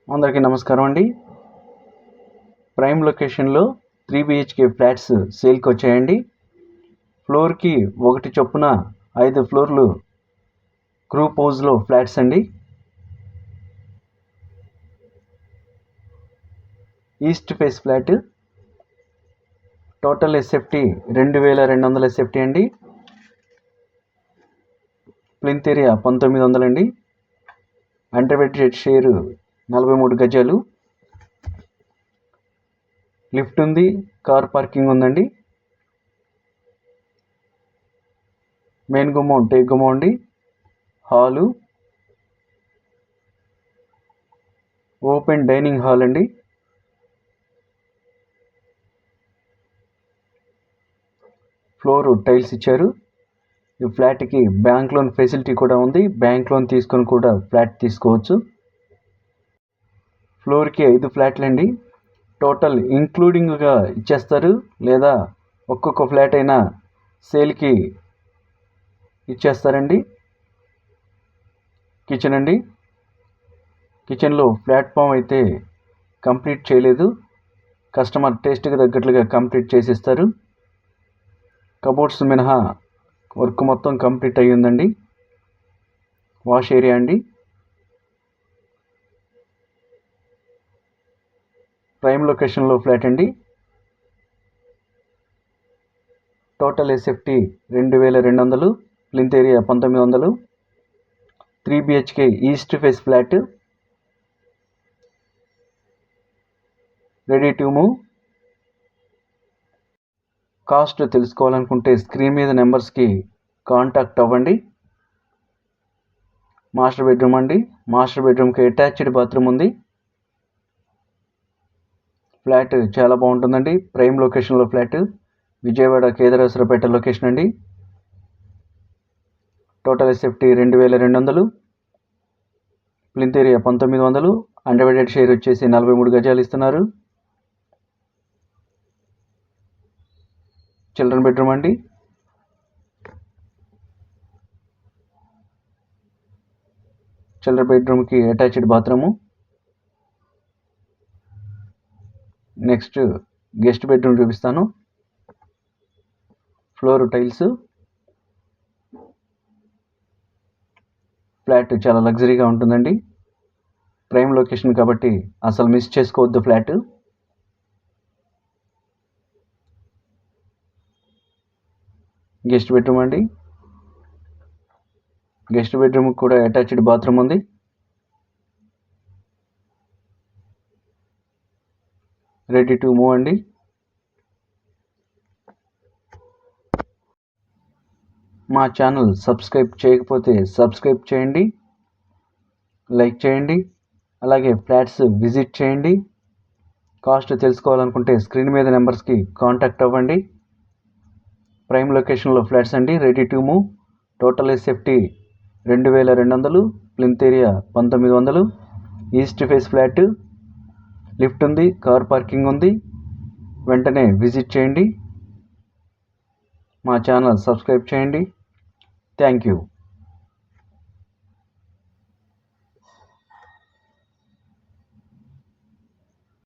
అందరికీ నమస్కారం అండి. ప్రైమ్ లొకేషన్లో 3 BHK ఫ్లాట్స్ సేల్కి వచ్చాయండి. ఫ్లోర్కి 1 చొప్పున 5 ఫ్లోర్లు గ్రూప్ హౌస్లో ఫ్లాట్స్ అండి. East face flat, total SFT 2200 SFT అండి. ప్లింత్ ఏరియా 1900 అండి. అండర్వెటెడ్ షేరు 43 గజాలు. లిఫ్ట్ ఉంది, కార్ పార్కింగ్ ఉందండి. మెయిన్ గుమ్మం టేక్ గుమ్మం అండి. హాలు, ఓపెన్ డైనింగ్ హాల్ అండి. ఫ్లోర్ టైల్స్ ఇచ్చారు. ఈ ఫ్లాట్కి బ్యాంక్ లోన్ ఫెసిలిటీ కూడా ఉంది. బ్యాంక్ లోన్ తీసుకొని కూడా ఫ్లాట్ తీసుకోవచ్చు. ఫ్లోర్కి 5 ఫ్లాట్లు అండి. టోటల్ ఇంక్లూడింగ్గా ఇచ్చేస్తారు, లేదా ఒక్కొక్క ఫ్లాట్ అయినా సేల్కి ఇచ్చేస్తారండి. కిచెన్ అండి. కిచెన్లో ప్లాట్ఫామ్ అయితే కంప్లీట్ చేయలేదు, కస్టమర్ టేస్ట్కి తగ్గట్లుగా కంప్లీట్ చేసిస్తారు. కబోర్డ్స్ మినహా వర్క్ మొత్తం కంప్లీట్ అయ్యి ఉందండి. వాష్ ఏరియా అండి. ప్రైమ్ లొకేషన్లో ఫ్లాట్ అండి. Total SFT 2200, plinth area 1900. 3 BHK east face flat, ready to move. Cost తెలుసుకోవాలనుకుంటే స్క్రీన్ మీద నెంబర్స్కి కాంటాక్ట్ అవ్వండి. మాస్టర్ బెడ్రూమ్ అండి. మాస్టర్ బెడ్రూమ్కి అటాచ్డ్ బాత్రూమ్ ఉంది. ఫ్లాట్ చాలా బాగుంటుందండి. ప్రైమ్ లొకేషన్లో ఫ్లాట్, విజయవాడ కేదరేశ్వరపేట లొకేషన్ అండి. Total SFT 2200, plinth area 1900, undivided share వచ్చేసి 43 గజాలు ఇస్తున్నారు. చిల్డ్రన్ బెడ్రూమ్ అండి. చిల్డ్రన్ బెడ్రూమ్కి attached bathroom. Next guest bedroom చూపిస్తాను. Floor tiles. ఫ్లాట్ చాలా లగ్జరీగా ఉంటుందండి. ప్రైమ్ లొకేషన్ కాబట్టి అసలు మిస్ చేసుకోవద్దు ఫ్లాట్. గెస్ట్ బెడ్రూమ్ అండి. గెస్ట్ బెడ్రూమ్ కూడా అటాచ్డ్ బాత్రూమ్ ఉంది. రెడీ టు మూవ్ అండి. మా ఛానల్ సబ్స్క్రైబ్ చేయకపోతే సబ్స్క్రైబ్ చేయండి, లైక్ చేయండి, అలాగే ఫ్లాట్స్ విజిట్ చేయండి. కాస్ట్ తెలుసుకోవాలనుకుంటే స్క్రీన్ మీద నెంబర్స్కి కాంటాక్ట్ అవ్వండి. ప్రైమ్ లొకేషన్లో ఫ్లాట్స్ అండి. Ready to move. Total SFT 2200, plinth area 1900. East face flat, lift ఉంది, కార్ పార్కింగ్ ఉంది. వెంటనే విజిట్ చేయండి. మా ఛానల్ సబ్స్క్రైబ్ చేయండి. Thank you.